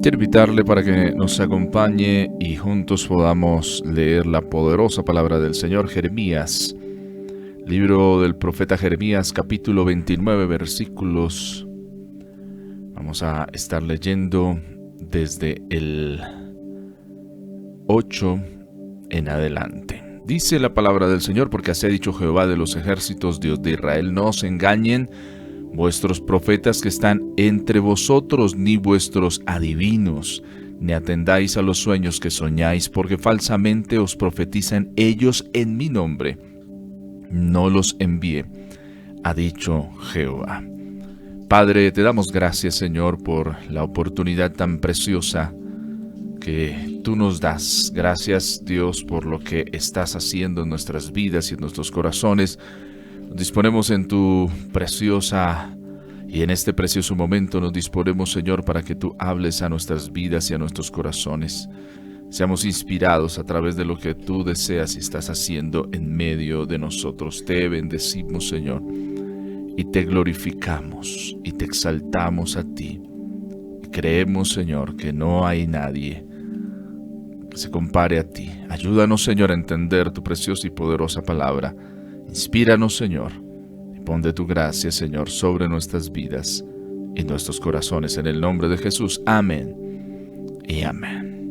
Quiero invitarle para que nos acompañe y juntos podamos leer la poderosa palabra del Señor. Jeremías, libro del profeta Jeremías, capítulo 29, versículos. Vamos a estar leyendo desde el 8 en adelante. Dice la palabra del Señor: porque así ha dicho Jehová de los ejércitos, Dios de Israel: no os engañen vuestros profetas que están entre vosotros, ni vuestros adivinos, ni atendáis a los sueños que soñáis, porque falsamente os profetizan ellos en mi nombre. No los envié, ha dicho Jehová. Padre, te damos gracias, Señor, por la oportunidad tan preciosa que tú nos das. Gracias, Dios, por lo que estás haciendo en nuestras vidas y en nuestros corazones. Nos disponemos en tu preciosa y en este precioso momento nos disponemos, Señor, para que tú hables a nuestras vidas y a nuestros corazones. Seamos inspirados a través de lo que tú deseas y estás haciendo en medio de nosotros. Te bendecimos, Señor, y te glorificamos y te exaltamos a ti. Y creemos, Señor, que no hay nadie que se compare a ti. Ayúdanos, Señor, a entender tu preciosa y poderosa palabra. Inspíranos, Señor, y pon de tu gracia, Señor, sobre nuestras vidas y nuestros corazones. En el nombre de Jesús. Amén y amén.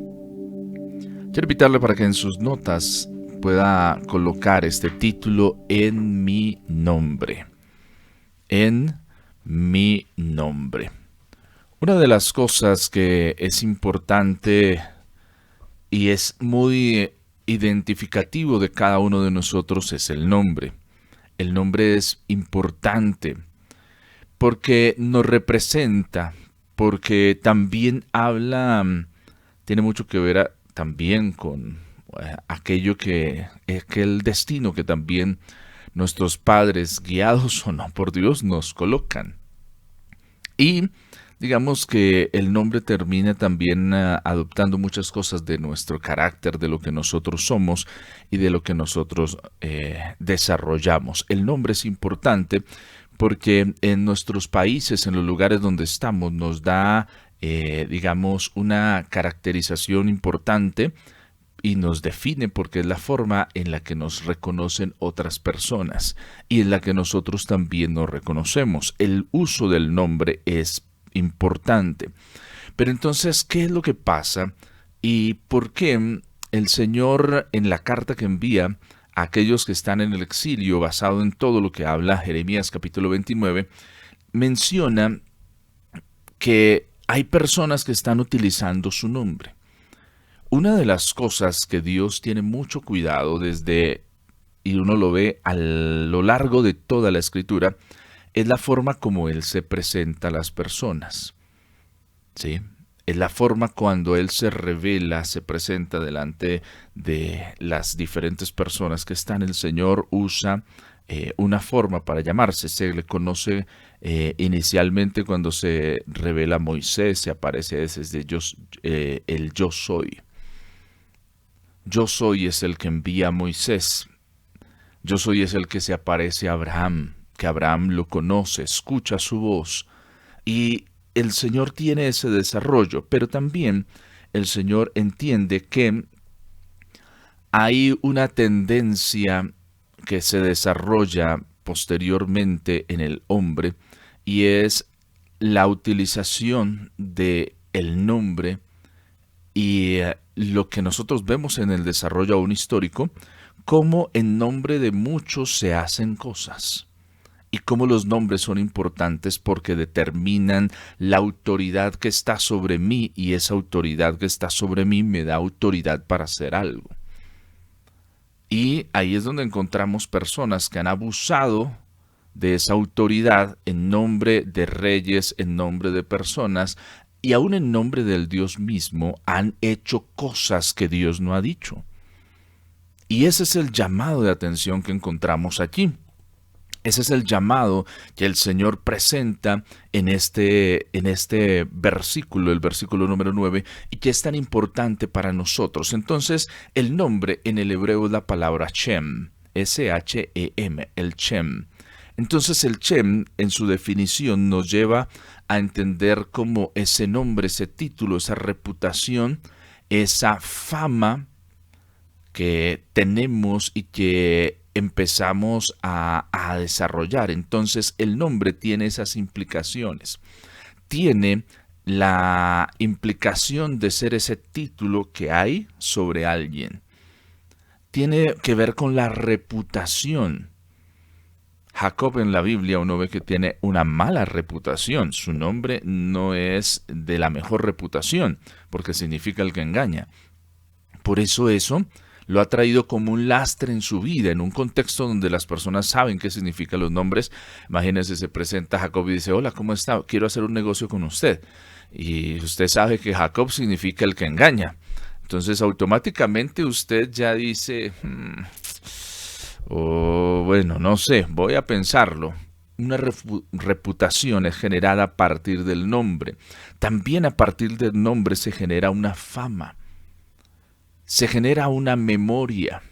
Quiero invitarle para que en sus notas pueda colocar este título: En mi nombre. En mi nombre. Una de las cosas que es importante y es muy identificativo de cada uno de nosotros es el nombre. El nombre es importante porque nos representa, porque también habla, tiene mucho que ver también con aquel destino que también nuestros padres, guiados o no por Dios, nos colocan. Y digamos que el nombre termina también adoptando muchas cosas de nuestro carácter, de lo que nosotros somos y de lo que nosotros desarrollamos. El nombre es importante porque en nuestros países, en los lugares donde estamos, nos da, digamos, una caracterización importante y nos define, porque es la forma en la que nos reconocen otras personas y en la que nosotros también nos reconocemos. El uso del nombre es importante. Pero entonces, ¿qué es lo que pasa? ¿Y por qué el Señor, en la carta que envía a aquellos que están en el exilio, basado en todo lo que habla Jeremías capítulo 29, menciona que hay personas que están utilizando su nombre? Una de las cosas que Dios tiene mucho cuidado y uno lo ve a lo largo de toda la Escritura, es la forma como Él se presenta a las personas. ¿Sí? Es la forma cuando Él se revela, se presenta delante de las diferentes personas que están. El Señor usa una forma para llamarse. Se le conoce inicialmente cuando se revela a Moisés, se aparece desde el yo soy. Yo soy es el que envía a Moisés. Yo soy es el que se aparece a Abraham, que Abraham lo conoce, escucha su voz. Y el Señor tiene ese desarrollo, pero también el Señor entiende que hay una tendencia que se desarrolla posteriormente en el hombre, y es la utilización de el nombre y lo que nosotros vemos en el desarrollo aún histórico, cómo en nombre de muchos se hacen cosas. Y cómo los nombres son importantes porque determinan la autoridad que está sobre mí, y esa autoridad que está sobre mí me da autoridad para hacer algo. Y ahí es donde encontramos personas que han abusado de esa autoridad en nombre de reyes, en nombre de personas, y aún en nombre del Dios mismo han hecho cosas que Dios no ha dicho. Y ese es el llamado de atención que encontramos aquí. Ese es el llamado que el Señor presenta en este versículo, el versículo número 9, y que es tan importante para nosotros. Entonces, el nombre en el hebreo es la palabra Shem, S-H-E-M, el Shem. Entonces el Shem, en su definición, nos lleva a entender cómo ese nombre, ese título, esa reputación, esa fama que tenemos y que empezamos a desarrollar. Entonces el nombre tiene esas implicaciones. Tiene la implicación de ser ese título que hay sobre alguien. Tiene que ver con la reputación. Jacob en la Biblia uno ve que tiene una mala reputación. Su nombre no es de la mejor reputación, porque significa el que engaña. Por eso lo ha traído como un lastre en su vida, en un contexto donde las personas saben qué significan los nombres. Imagínense, se presenta Jacob y dice, hola, ¿cómo está? Quiero hacer un negocio con usted. Y usted sabe que Jacob significa el que engaña. Entonces automáticamente usted ya dice, bueno, no sé, voy a pensarlo. Una reputación es generada a partir del nombre. También a partir del nombre se genera una fama. Se genera una memoria.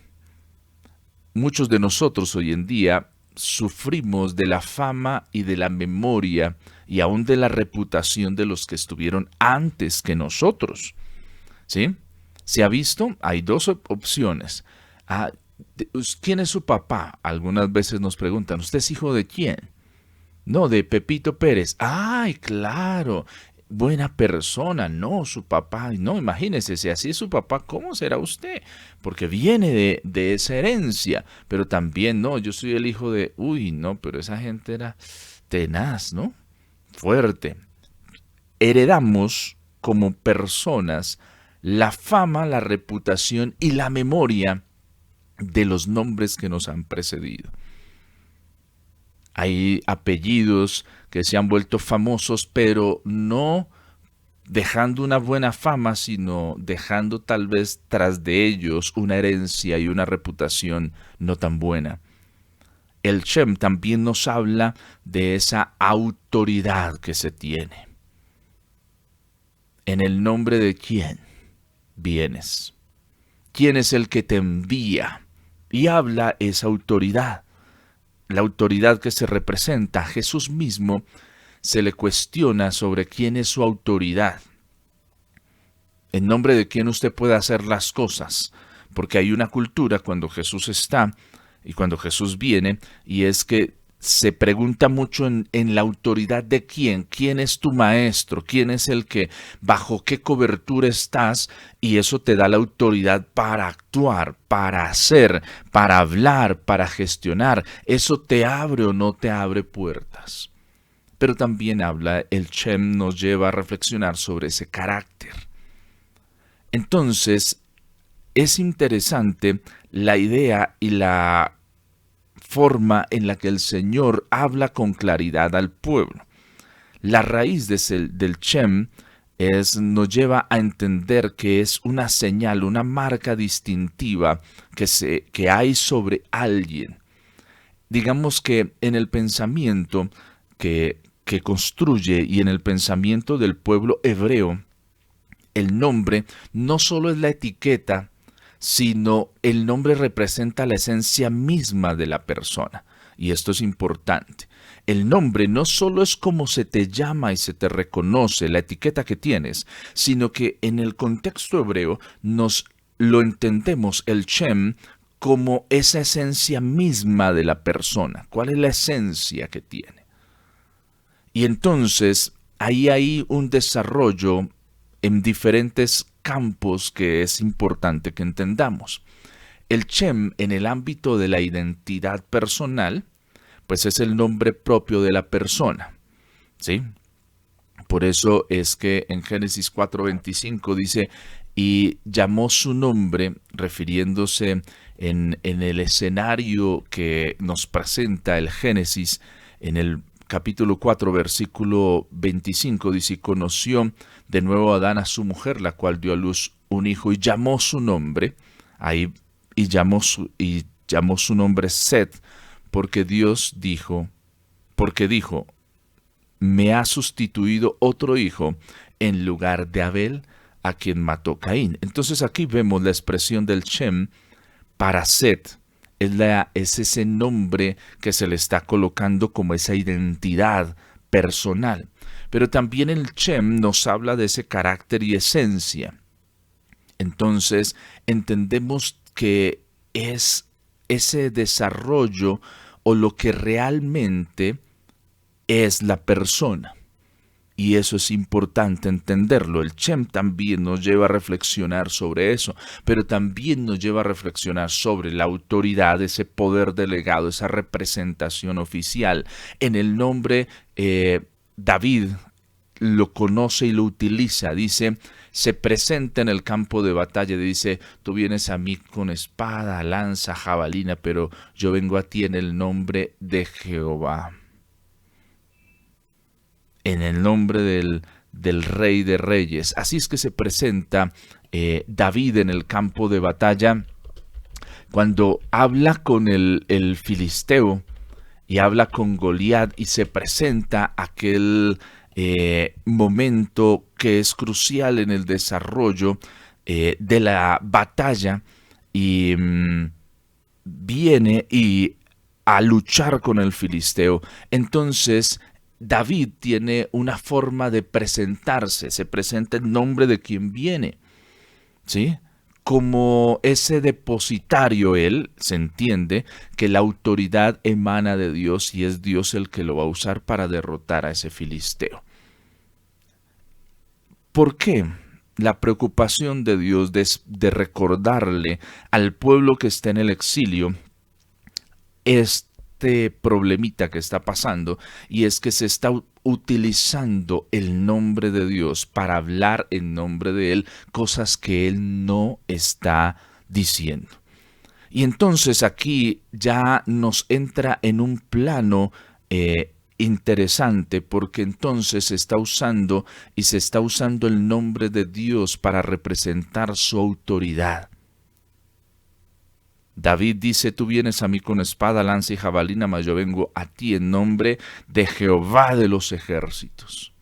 Muchos de nosotros hoy en día sufrimos de la fama y de la memoria y aún de la reputación de los que estuvieron antes que nosotros. ¿Sí? ¿Se ha visto? Hay dos opciones. ¿Quién es su papá? Algunas veces nos preguntan, ¿usted es hijo de quién? No, de Pepito Pérez. ¡Ay, claro! Buena persona, no, su papá, no, imagínese, si así es su papá, ¿cómo será usted? Porque viene de esa herencia, pero también, no, yo soy el hijo de, no, pero esa gente era tenaz, ¿no? Fuerte. Heredamos como personas la fama, la reputación y la memoria de los nombres que nos han precedido. Hay apellidos que se han vuelto famosos, pero no dejando una buena fama, sino dejando tal vez tras de ellos una herencia y una reputación no tan buena. El Shem también nos habla de esa autoridad que se tiene. ¿En el nombre de quién vienes? ¿Quién es el que te envía? Y habla esa autoridad. La autoridad que se representa a Jesús mismo, se le cuestiona sobre quién es su autoridad. En nombre de quién usted puede hacer las cosas. Porque hay una cultura cuando Jesús está y cuando Jesús viene, y es que se pregunta mucho en la autoridad de quién. ¿Quién es tu maestro? ¿Quién es el que, bajo qué cobertura estás? Y eso te da la autoridad para actuar, para hacer, para hablar, para gestionar. Eso te abre o no te abre puertas. Pero también el Shem nos lleva a reflexionar sobre ese carácter. Entonces, es interesante la idea y la forma en la que el Señor habla con claridad al pueblo. La raíz del Shem nos lleva a entender que es una señal, una marca distintiva que hay sobre alguien. Digamos que en el pensamiento que construye y en el pensamiento del pueblo hebreo, el nombre no solo es la etiqueta, sino el nombre representa la esencia misma de la persona. Y esto es importante. El nombre no solo es como se te llama y se te reconoce, la etiqueta que tienes, sino que en el contexto hebreo nos lo entendemos, el Shem, como esa esencia misma de la persona. ¿Cuál es la esencia que tiene? Y entonces ahí hay un desarrollo en diferentes campos que es importante que entendamos. El Shem en el ámbito de la identidad personal, pues es el nombre propio de la persona, ¿sí? Por eso es que en Génesis 4:25 dice, y llamó su nombre, refiriéndose en el escenario que nos presenta el Génesis, en el capítulo 4, versículo 25, dice, y conoció de nuevo Adán a su mujer, la cual dio a luz un hijo, y llamó su nombre, y llamó su nombre Set, porque dijo, me ha sustituido otro hijo en lugar de Abel, a quien mató Caín. Entonces aquí vemos la expresión del Shem para Set, es ese nombre que se le está colocando como esa identidad personal. Pero también el Shem nos habla de ese carácter y esencia. Entonces entendemos que es ese desarrollo o lo que realmente es la persona. Y eso es importante entenderlo. El Shem también nos lleva a reflexionar sobre eso, pero también nos lleva a reflexionar sobre la autoridad, ese poder delegado, esa representación oficial. En el nombre, David lo conoce y lo utiliza. Dice, se presenta en el campo de batalla, dice, tú vienes a mí con espada, lanza, jabalina, pero yo vengo a ti en el nombre de Jehová. En el nombre del Rey de Reyes. Así es que se presenta David en el campo de batalla cuando habla con el filisteo y habla con Goliat y se presenta aquel momento que es crucial en el desarrollo de la batalla y viene y a luchar con el filisteo. Entonces David tiene una forma de presentarse, se presenta en nombre de quien viene, ¿sí? Como ese depositario, él se entiende que la autoridad emana de Dios y es Dios el que lo va a usar para derrotar a ese filisteo. ¿Por qué? La preocupación de Dios de recordarle al pueblo que está en el exilio este problemita que está pasando, y es que se está utilizando el nombre de Dios para hablar en nombre de Él cosas que Él no está diciendo. Y entonces aquí ya nos entra en un plano interesante, porque entonces se está usando el nombre de Dios para representar su autoridad. David dice, tú vienes a mí con espada, lanza y jabalina, mas yo vengo a ti en nombre de Jehová de los ejércitos.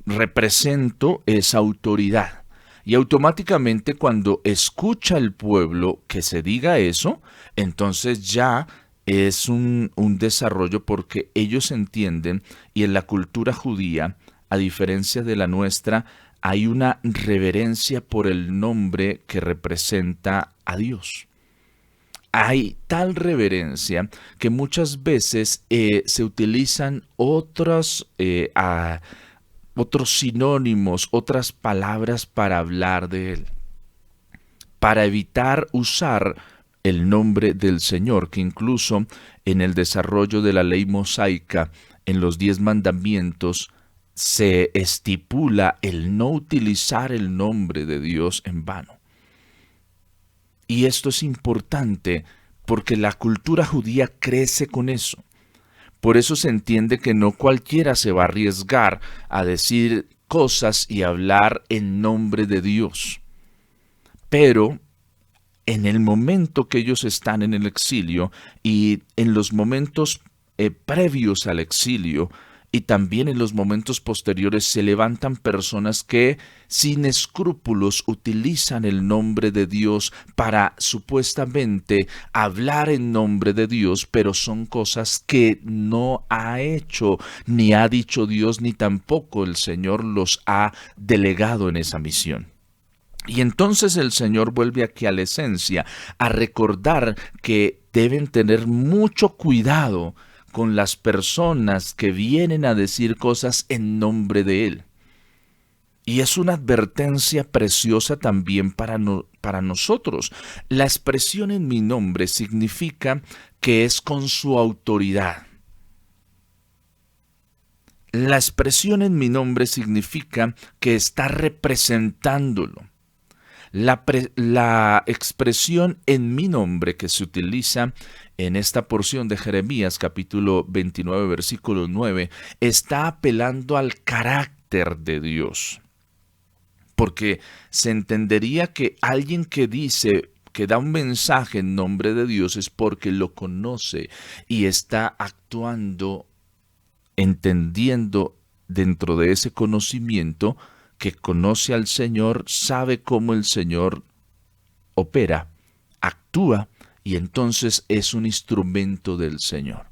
Represento esa autoridad. Y automáticamente cuando escucha el pueblo que se diga eso, entonces ya es un desarrollo, porque ellos entienden, y en la cultura judía, a diferencia de la nuestra, hay una reverencia por el nombre que representa a Dios. Hay tal reverencia que muchas veces se utilizan otros sinónimos, otras palabras para hablar de Él, para evitar usar el nombre del Señor, que incluso en el desarrollo de la ley mosaica, en los 10 mandamientos, se estipula el no utilizar el nombre de Dios en vano. Y esto es importante porque la cultura judía crece con eso. Por eso se entiende que no cualquiera se va a arriesgar a decir cosas y hablar en nombre de Dios. Pero en el momento que ellos están en el exilio y en los momentos previos al exilio, y también en los momentos posteriores, se levantan personas que sin escrúpulos utilizan el nombre de Dios para supuestamente hablar en nombre de Dios, pero son cosas que no ha hecho ni ha dicho Dios, ni tampoco el Señor los ha delegado en esa misión. Y entonces el Señor vuelve aquí a la esencia, a recordar que deben tener mucho cuidado con las personas que vienen a decir cosas en nombre de Él. Y es una advertencia preciosa también para nosotros. La expresión en mi nombre significa que es con su autoridad. La expresión en mi nombre significa que está representándolo. La expresión en mi nombre que se utiliza en esta porción de Jeremías capítulo 29 versículo 9 está apelando al carácter de Dios. Porque se entendería que alguien que dice, que da un mensaje en nombre de Dios, es porque lo conoce y está actuando, entendiendo dentro de ese conocimiento que conoce al Señor, sabe cómo el Señor opera, actúa, y entonces es un instrumento del Señor.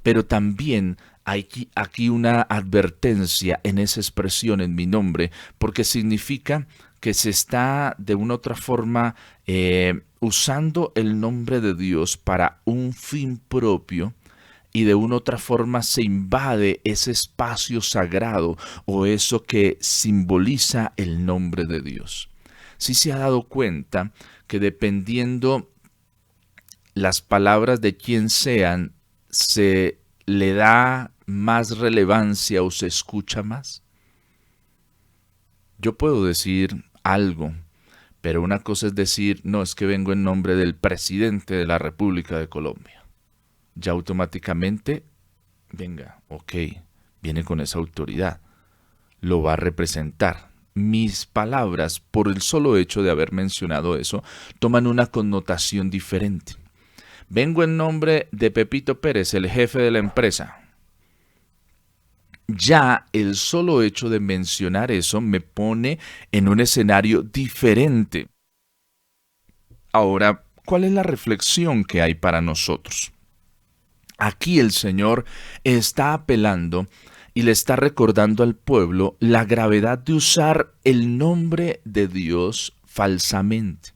Pero también hay aquí una advertencia en esa expresión en mi nombre, porque significa que se está de una otra forma usando el nombre de Dios para un fin propio, y de una otra forma se invade ese espacio sagrado o eso que simboliza el nombre de Dios. Sí se ha dado cuenta que dependiendo las palabras de quien sean, se le da más relevancia o se escucha más. Yo puedo decir algo, pero una cosa es decir, no, es que vengo en nombre del presidente de la República de Colombia. Ya automáticamente, venga, ok, viene con esa autoridad, lo va a representar. Mis palabras, por el solo hecho de haber mencionado eso, toman una connotación diferente. Vengo en nombre de Pepito Pérez, el jefe de la empresa. Ya el solo hecho de mencionar eso me pone en un escenario diferente. Ahora, ¿cuál es la reflexión que hay para nosotros? Aquí el Señor está apelando y le está recordando al pueblo la gravedad de usar el nombre de Dios falsamente.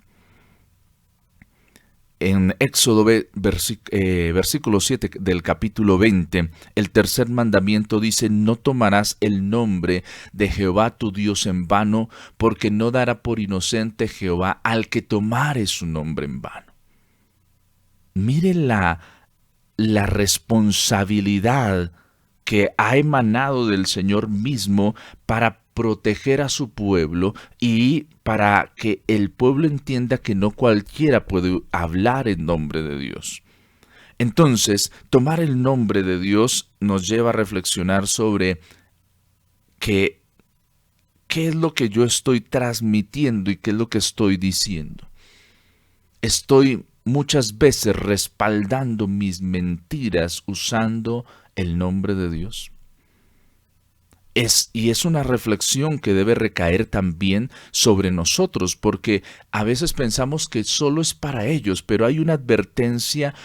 En Éxodo versículo 7 del capítulo 20, el tercer mandamiento dice, no tomarás el nombre de Jehová tu Dios en vano, porque no dará por inocente Jehová al que tomare su nombre en vano. Mire la responsabilidad que ha emanado del Señor mismo para proteger a su pueblo y para que el pueblo entienda que no cualquiera puede hablar en nombre de Dios. Entonces, tomar el nombre de Dios nos lleva a reflexionar sobre qué es lo que yo estoy transmitiendo y qué es lo que estoy diciendo. Estoy muchas veces respaldando mis mentiras usando el nombre de Dios. Y es una reflexión que debe recaer también sobre nosotros, porque a veces pensamos que solo es para ellos, pero hay una advertencia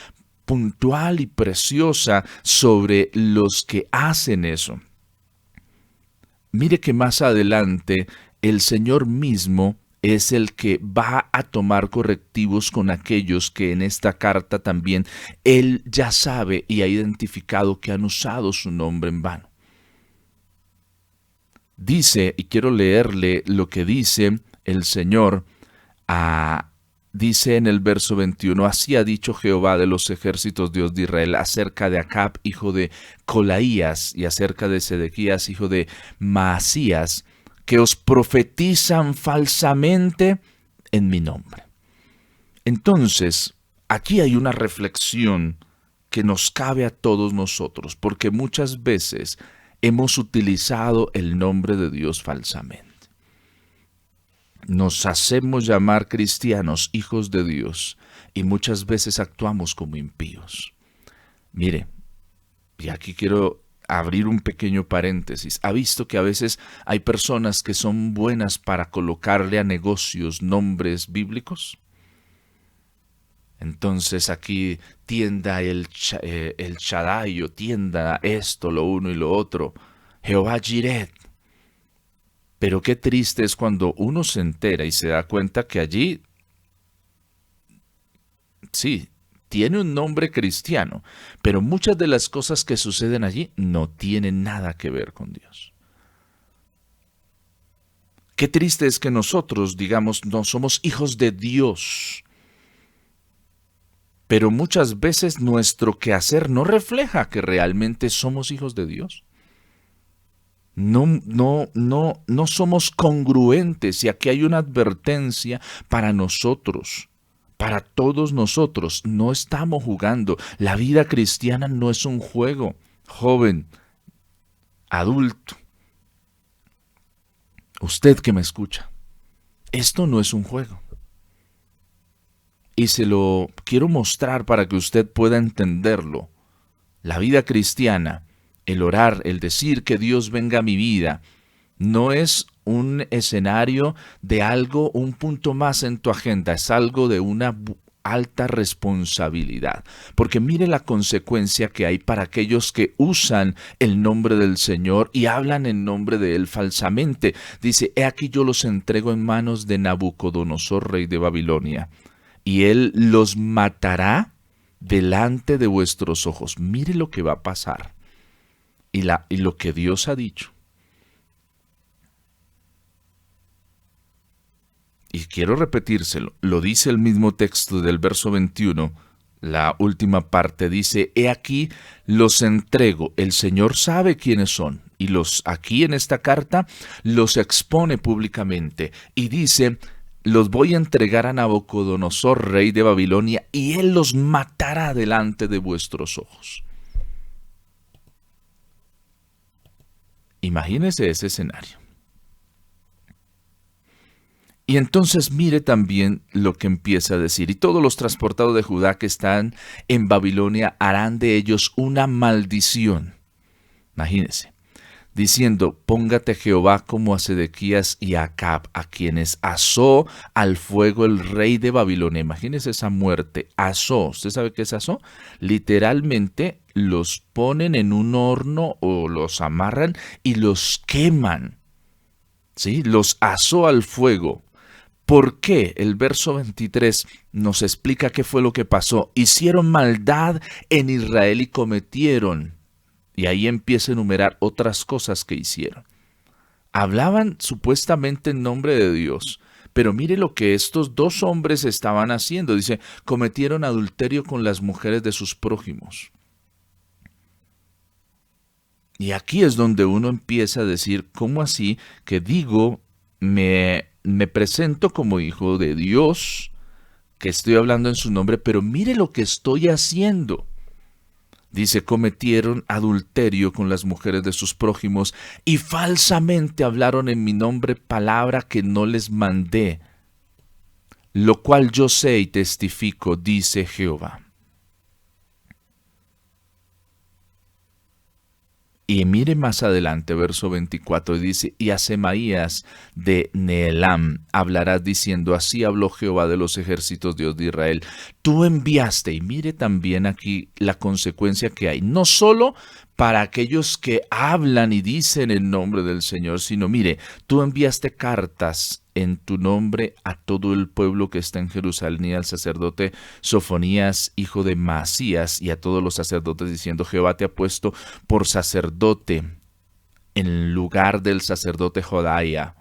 puntual y preciosa sobre los que hacen eso. Mire que más adelante el Señor mismo es el que va a tomar correctivos con aquellos que en esta carta también Él ya sabe y ha identificado que han usado su nombre en vano. Dice, y quiero leerle lo que dice el Señor, dice en el verso 21, así ha dicho Jehová de los ejércitos, Dios de Israel, acerca de Acab, hijo de Colaías, y acerca de Sedequías, hijo de Maasías, que os profetizan falsamente en mi nombre. Entonces, aquí hay una reflexión que nos cabe a todos nosotros, porque muchas veces hemos utilizado el nombre de Dios falsamente. Nos hacemos llamar cristianos, hijos de Dios, y muchas veces actuamos como impíos. Mire, y aquí quiero abrir un pequeño paréntesis. ¿Ha visto que a veces hay personas que son buenas para colocarle a negocios nombres bíblicos? Entonces aquí tienda el Shaddai, o tienda esto, lo uno y lo otro, Jehová Jireh. Pero qué triste es cuando uno se entera y se da cuenta que allí, sí, tiene un nombre cristiano, pero muchas de las cosas que suceden allí no tienen nada que ver con Dios. Qué triste es que nosotros, digamos, no somos hijos de Dios, pero muchas veces nuestro quehacer no refleja que realmente somos hijos de Dios. No somos congruentes, y aquí hay una advertencia para nosotros, para todos nosotros. No estamos jugando. La vida cristiana no es un juego. Joven, adulto, usted que me escucha, esto no es un juego. Y se lo quiero mostrar para que usted pueda entenderlo. La vida cristiana, el orar, el decir que Dios venga a mi vida, no es un escenario de algo, un punto más en tu agenda, es algo de alta responsabilidad. Porque mire la consecuencia que hay para aquellos que usan el nombre del Señor y hablan en nombre de Él falsamente. Dice, he aquí yo los entrego en manos de Nabucodonosor, rey de Babilonia, y Él los matará delante de vuestros ojos. Mire lo que va a pasar y lo que Dios ha dicho. Y quiero repetírselo, lo dice el mismo texto del verso 21, la última parte dice, he aquí los entrego, el Señor sabe quiénes son, y aquí en esta carta los expone públicamente, y dice, los voy a entregar a Nabucodonosor, rey de Babilonia, y él los matará delante de vuestros ojos. Imagínese ese escenario. Y entonces mire también lo que empieza a decir. Y todos los transportados de Judá que están en Babilonia harán de ellos una maldición. Imagínense. Diciendo, póngate Jehová como a Sedequías y a Acab, a quienes asó al fuego el rey de Babilonia. Imagínese esa muerte. Asó. ¿Usted sabe qué es asó? Literalmente los ponen en un horno o los amarran y los queman. ¿Sí? Los asó al fuego. ¿Por qué? El verso 23 nos explica qué fue lo que pasó. Hicieron maldad en Israel y cometieron. Y ahí empieza a enumerar otras cosas que hicieron. Hablaban supuestamente en nombre de Dios. Pero mire lo que estos dos hombres estaban haciendo. Dice, cometieron adulterio con las mujeres de sus prójimos. Y aquí es donde uno empieza a decir, ¿cómo así que digo, me presento como hijo de Dios, que estoy hablando en su nombre, pero mire lo que estoy haciendo? Dice, cometieron adulterio con las mujeres de sus prójimos y falsamente hablaron en mi nombre palabra que no les mandé, lo cual yo sé y testifico, dice Jehová. Y mire más adelante, verso 24, dice, y a Semaías de Neelam hablarás diciendo, así habló Jehová de los ejércitos, Dios de Israel. Tú enviaste, y mire también aquí la consecuencia que hay, no solo para aquellos que hablan y dicen el nombre del Señor, sino mire, tú enviaste cartas en tu nombre a todo el pueblo que está en Jerusalén y al sacerdote Sofonías, hijo de Maasías, y a todos los sacerdotes, diciendo, Jehová te ha puesto por sacerdote en lugar del sacerdote Jodaía,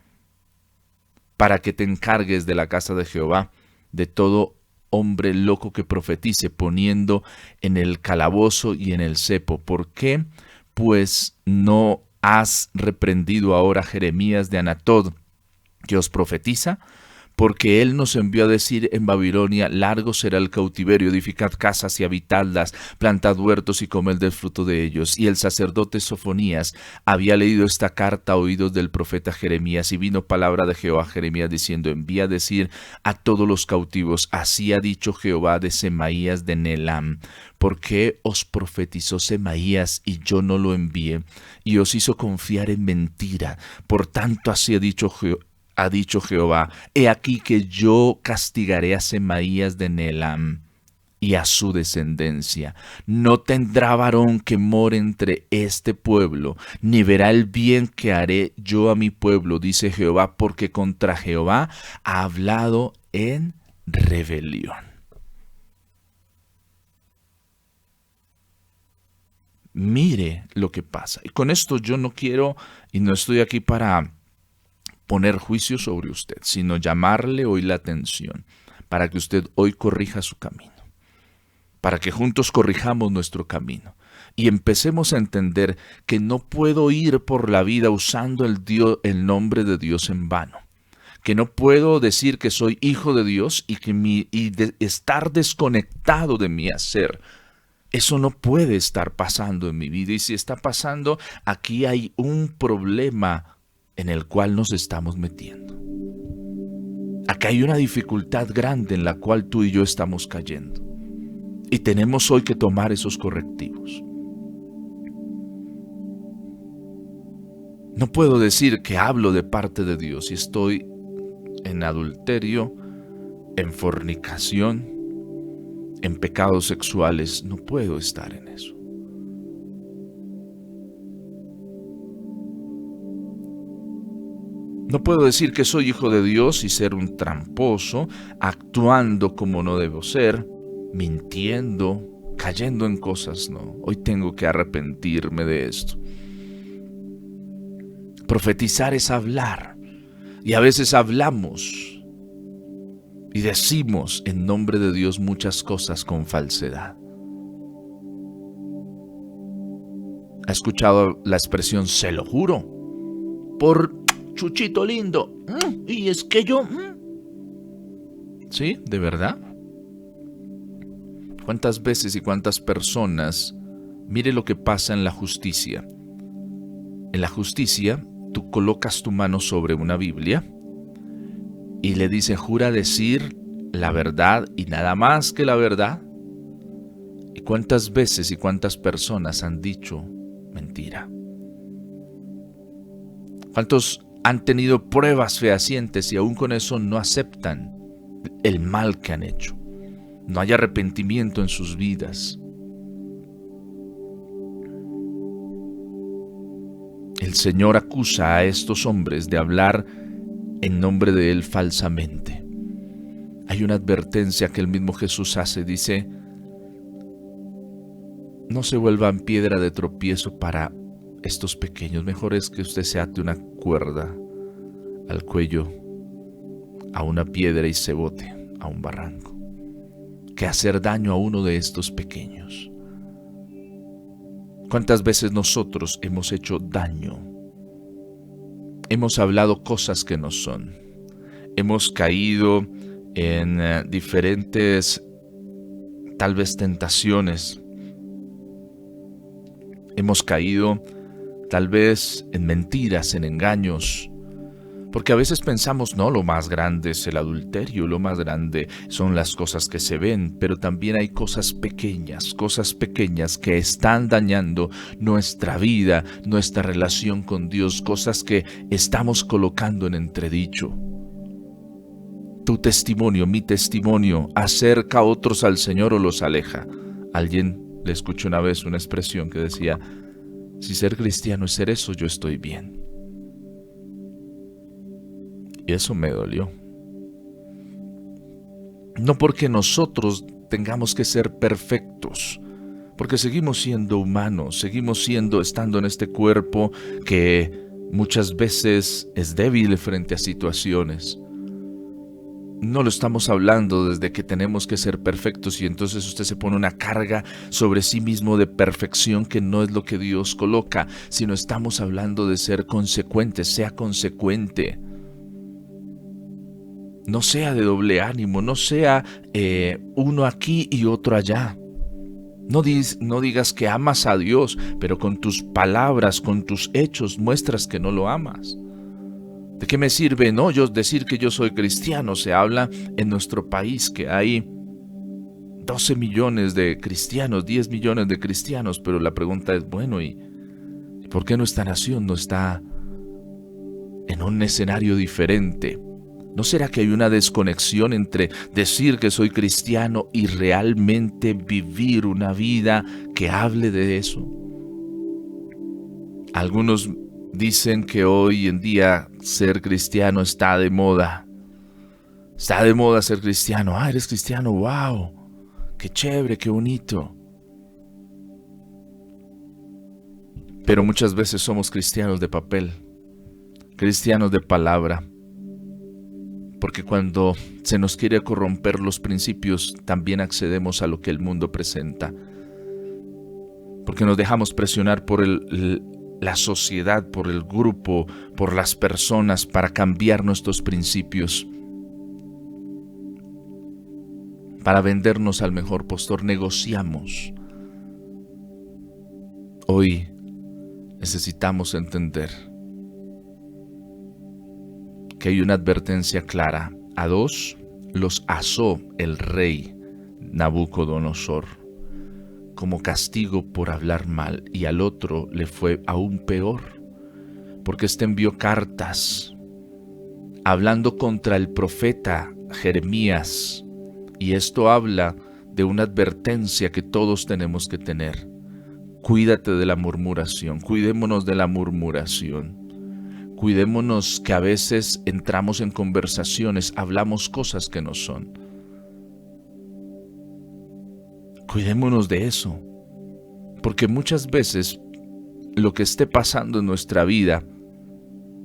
para que te encargues de la casa de Jehová, de todo hombre loco que profetice, poniendo en el calabozo y en el cepo. ¿Por qué? Pues no has reprendido ahora a Jeremías de Anatod, que os profetiza, porque él nos envió a decir en Babilonia, largo será el cautiverio, edificad casas y habitadlas, plantad huertos y comed del fruto de ellos. Y el sacerdote Sofonías había leído esta carta a oídos del profeta Jeremías, y vino palabra de Jehová a Jeremías diciendo, envía a decir a todos los cautivos, así ha dicho Jehová de Semaías de Neelam, ¿por qué os profetizó Semaías y yo no lo envié? Y os hizo confiar en mentira. Por tanto, así ha dicho Jehová, he aquí que yo castigaré a Semaías de Neelam y a su descendencia. No tendrá varón que more entre este pueblo, ni verá el bien que haré yo a mi pueblo, dice Jehová, porque contra Jehová ha hablado en rebelión. Mire lo que pasa. Y con esto yo no quiero, y no estoy aquí para poner juicio sobre usted, sino llamarle hoy la atención para que usted hoy corrija su camino, para que juntos corrijamos nuestro camino y empecemos a entender que no puedo ir por la vida usando el nombre de Dios en vano, que no puedo decir que soy hijo de Dios y estar desconectado de mi hacer. Eso no puede estar pasando en mi vida, y si está pasando, aquí hay un problema en el cual nos estamos metiendo. Acá hay una dificultad grande en la cual tú y yo estamos cayendo. Y tenemos hoy que tomar esos correctivos. No puedo decir que hablo de parte de Dios y estoy en adulterio, en fornicación, en pecados sexuales. No puedo estar en eso. No puedo decir que soy hijo de Dios y ser un tramposo, actuando como no debo ser, mintiendo, cayendo en cosas. No, hoy tengo que arrepentirme de esto. Profetizar es hablar, y a veces hablamos y decimos en nombre de Dios muchas cosas con falsedad. ¿Ha escuchado la expresión "se lo juro"? Por Chuchito lindo. Y es que yo... ¿Sí? ¿De verdad? ¿Cuántas veces y cuántas personas? Mire lo que pasa en la justicia. En la justicia, tú colocas tu mano sobre una Biblia y le dice, jura decir la verdad y nada más que la verdad. ¿Y cuántas veces y cuántas personas han dicho mentira? ¿Cuántos han tenido pruebas fehacientes y aún con eso no aceptan el mal que han hecho? No hay arrepentimiento en sus vidas. El Señor acusa a estos hombres de hablar en nombre de Él falsamente. Hay una advertencia que el mismo Jesús hace, dice, no se vuelvan piedra de tropiezo para estos pequeños. Mejor es que usted se ate una cuerda al cuello a una piedra y se bote a un barranco, que hacer daño a uno de estos pequeños. ¿Cuántas veces nosotros hemos hecho daño? Hemos hablado cosas que no son. Hemos caído en diferentes, tal vez, tentaciones. Hemos caído, tal vez, en mentiras, en engaños. Porque a veces pensamos, no, lo más grande es el adulterio, lo más grande son las cosas que se ven, pero también hay cosas pequeñas que están dañando nuestra vida, nuestra relación con Dios, cosas que estamos colocando en entredicho. Tu testimonio, mi testimonio, acerca a otros al Señor o los aleja. Alguien le escuché una vez una expresión que decía, si ser cristiano es ser eso, yo estoy bien. Y eso me dolió. No porque nosotros tengamos que ser perfectos, porque seguimos siendo humanos, seguimos estando en este cuerpo que muchas veces es débil frente a situaciones. No lo estamos hablando desde que tenemos que ser perfectos y entonces usted se pone una carga sobre sí mismo de perfección que no es lo que Dios coloca, sino estamos hablando de ser consecuentes, sea consecuente. No sea de doble ánimo, no sea uno aquí y otro allá. No digas que amas a Dios, pero con tus palabras, con tus hechos muestras que no lo amas. ¿De qué me sirve yo decir que yo soy cristiano? Se habla en nuestro país que hay 12 millones de cristianos, 10 millones de cristianos, pero la pregunta es, bueno, ¿y por qué nuestra nación no está en un escenario diferente? ¿No será que hay una desconexión entre decir que soy cristiano y realmente vivir una vida que hable de eso? Algunos dicen que hoy en día ser cristiano está de moda. Está de moda ser cristiano. Ah, eres cristiano, wow. Qué chévere, qué bonito. Pero muchas veces somos cristianos de papel, cristianos de palabra. Porque cuando se nos quiere corromper los principios, también accedemos a lo que el mundo presenta. Porque nos dejamos presionar por la sociedad, por el grupo, por las personas para cambiar nuestros principios. Para vendernos al mejor postor, negociamos. Hoy necesitamos entender que hay una advertencia clara. A dos los asó el rey Nabucodonosor como castigo por hablar mal, y al otro le fue aún peor, porque éste envió cartas hablando contra el profeta Jeremías, y esto habla de una advertencia que todos tenemos que tener. Cuídate de la murmuración, cuidémonos de la murmuración. Cuidémonos que a veces entramos en conversaciones, hablamos cosas que no son. Cuidémonos de eso, porque muchas veces lo que esté pasando en nuestra vida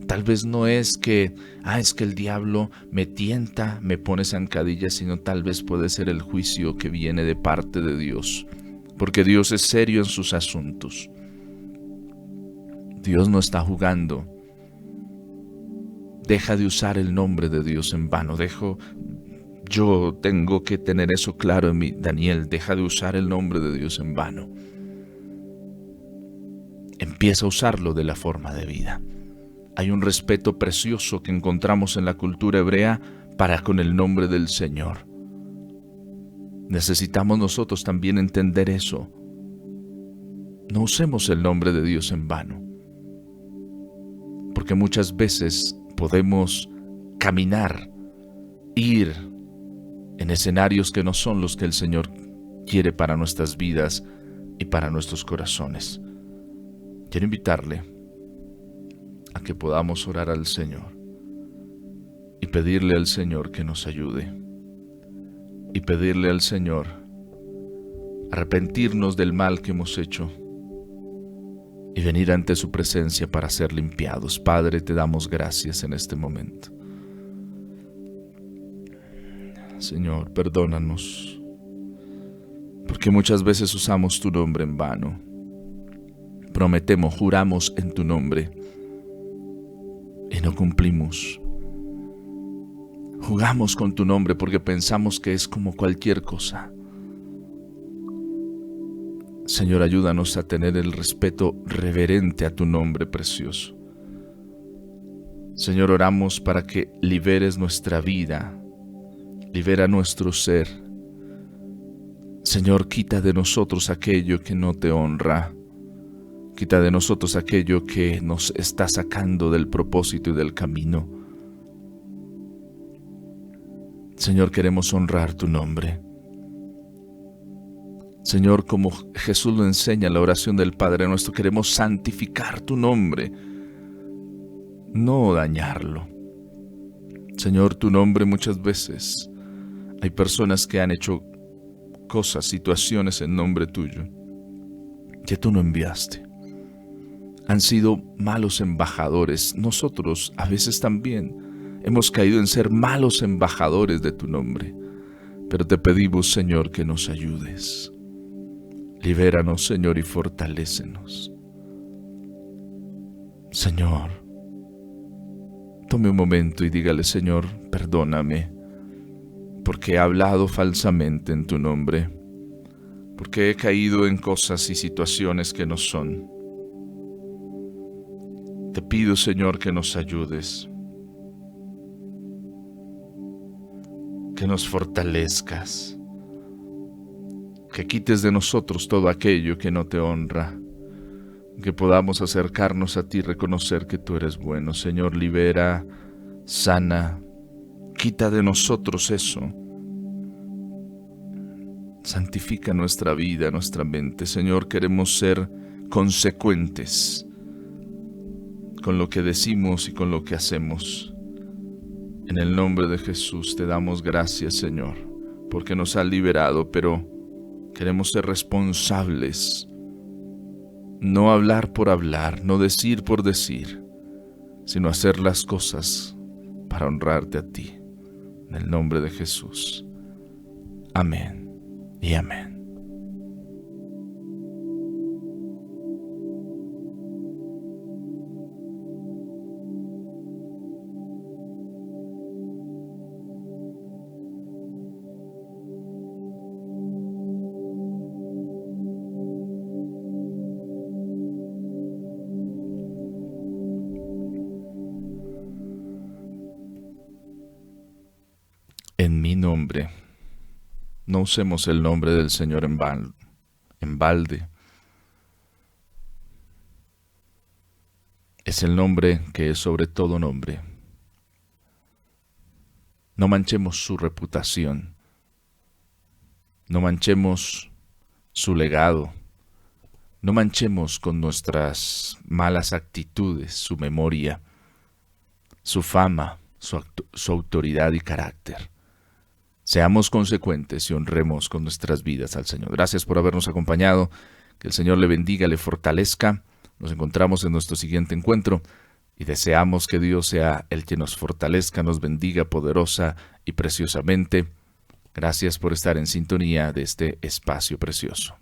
tal vez no es que, es que el diablo me tienta, me pone zancadillas, sino tal vez puede ser el juicio que viene de parte de Dios, porque Dios es serio en sus asuntos. Dios no está jugando. Deja de usar el nombre de Dios en vano. Yo tengo que tener eso claro en mí. Daniel, deja de usar el nombre de Dios en vano. Empieza a usarlo de la forma de vida. Hay un respeto precioso que encontramos en la cultura hebrea para con el nombre del Señor. Necesitamos nosotros también entender eso. No usemos el nombre de Dios en vano, porque muchas veces podemos caminar, ir en escenarios que no son los que el Señor quiere para nuestras vidas y para nuestros corazones. Quiero invitarle a que podamos orar al Señor y pedirle al Señor que nos ayude, y pedirle al Señor arrepentirnos del mal que hemos hecho y venir ante su presencia para ser limpiados. Padre, te damos gracias en este momento. Señor, perdónanos, porque muchas veces usamos tu nombre en vano. Prometemos, juramos en tu nombre y no cumplimos. Jugamos con tu nombre porque pensamos que es como cualquier cosa. Señor, ayúdanos a tener el respeto reverente a tu nombre precioso. Señor, oramos para que liberes nuestra vida, libera nuestro ser. Señor, quita de nosotros aquello que no te honra. Quita de nosotros aquello que nos está sacando del propósito y del camino. Señor, queremos honrar tu nombre. Señor, como Jesús lo enseña en la oración del Padre Nuestro, queremos santificar tu nombre, no dañarlo. Señor, tu nombre muchas veces hay personas que han hecho cosas, situaciones en nombre tuyo que tú no enviaste. Han sido malos embajadores. Nosotros a veces también hemos caído en ser malos embajadores de tu nombre. Pero te pedimos, Señor, que nos ayudes. Libéranos, Señor, y fortalécenos. Señor, tome un momento y dígale: Señor, perdóname, porque he hablado falsamente en tu nombre, porque he caído en cosas y situaciones que no son. Te pido, Señor, que nos ayudes, que nos fortalezcas, que quites de nosotros todo aquello que no te honra, que podamos acercarnos a ti y reconocer que tú eres bueno. Señor, libera, sana, quita de nosotros eso. Santifica nuestra vida, nuestra mente. Señor, queremos ser consecuentes con lo que decimos y con lo que hacemos. En el nombre de Jesús te damos gracias, Señor, porque nos has liberado, pero queremos ser responsables. No hablar por hablar, no decir por decir, sino hacer las cosas para honrarte a ti. En el nombre de Jesús. Amén y amén. En mi nombre. No usemos el nombre del Señor en balde. Es el nombre que es sobre todo nombre. No manchemos su reputación. No manchemos su legado, no manchemos con nuestras malas actitudes su memoria, su fama, su autoridad y carácter. Seamos consecuentes y honremos con nuestras vidas al Señor. Gracias por habernos acompañado. Que el Señor le bendiga, le fortalezca. Nos encontramos en nuestro siguiente encuentro y deseamos que Dios sea el que nos fortalezca, nos bendiga poderosa y preciosamente. Gracias por estar en sintonía de este espacio precioso.